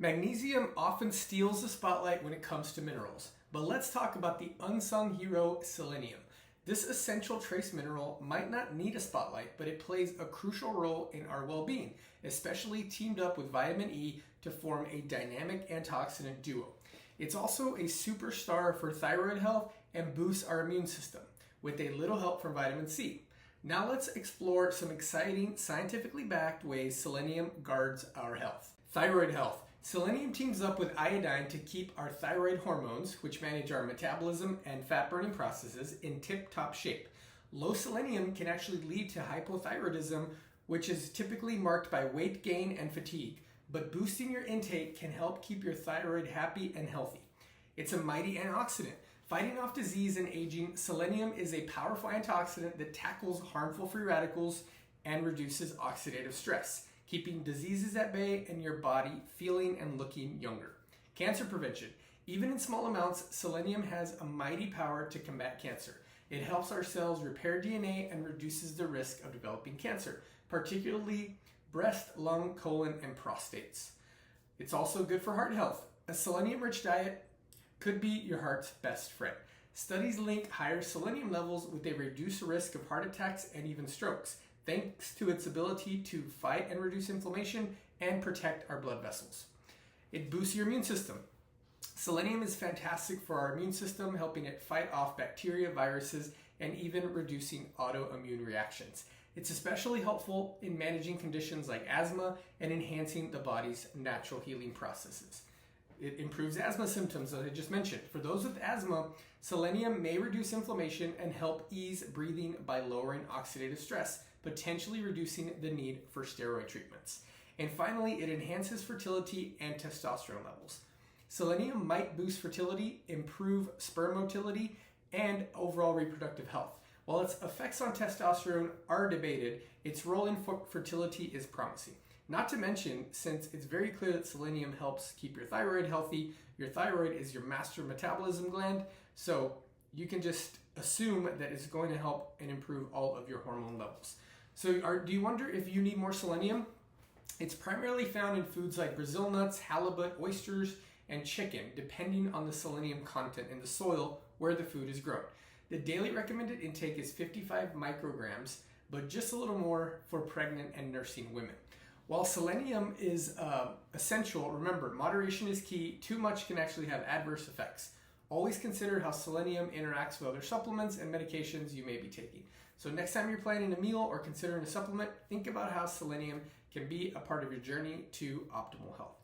Magnesium often steals the spotlight when it comes to minerals, but let's talk about the unsung hero, selenium. This essential trace mineral might not need a spotlight, but it plays a crucial role in our well-being, especially teamed up with vitamin E to form a dynamic antioxidant duo. It's also a superstar for thyroid health and boosts our immune system, with a little help from vitamin C. Now let's explore some exciting, scientifically backed ways selenium guards our health. Thyroid health. Selenium teams up with iodine to keep our thyroid hormones, which manage our metabolism and fat-burning processes, in tip-top shape. Low selenium can actually lead to hypothyroidism, which is typically marked by weight gain and fatigue, but boosting your intake can help keep your thyroid happy and healthy. It's a mighty antioxidant. Fighting off disease and aging, selenium is a powerful antioxidant that tackles harmful free radicals and reduces oxidative stress, keeping diseases at bay and your body feeling and looking younger. Cancer prevention. Even in small amounts, selenium has a mighty power to combat cancer. It helps our cells repair DNA and reduces the risk of developing cancer, particularly breast, lung, colon, and prostates. It's also good for heart health. A selenium-rich diet could be your heart's best friend. Studies link higher selenium levels with a reduced risk of heart attacks and even strokes, thanks to its ability to fight and reduce inflammation and protect our blood vessels. It boosts your immune system. Selenium is fantastic for our immune system, helping it fight off bacteria, viruses, and even reducing autoimmune reactions. It's especially helpful in managing conditions like asthma and enhancing the body's natural healing processes. It improves asthma symptoms, as I just mentioned. For those with asthma, selenium may reduce inflammation and help ease breathing by lowering oxidative stress, potentially reducing the need for steroid treatments. And finally, it enhances fertility and testosterone levels. Selenium might boost fertility, improve sperm motility, and overall reproductive health. While its effects on testosterone are debated, its role in fertility is promising. Not to mention, since it's very clear that selenium helps keep your thyroid healthy, your thyroid is your master metabolism gland, so you can just assume that it's going to help and improve all of your hormone levels. So do you wonder if you need more selenium? It's primarily found in foods like Brazil nuts, halibut, oysters, and chicken, depending on the selenium content in the soil where the food is grown. The daily recommended intake is 55 micrograms, but just a little more for pregnant and nursing women. While selenium is essential, remember, moderation is key. Too much can actually have adverse effects. Always consider how selenium interacts with other supplements and medications you may be taking. So next time you're planning a meal or considering a supplement, think about how selenium can be a part of your journey to optimal health.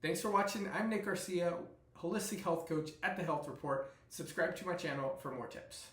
Thanks for watching. I'm Nick Garcia, holistic health coach at The Health Report. Subscribe to my channel for more tips.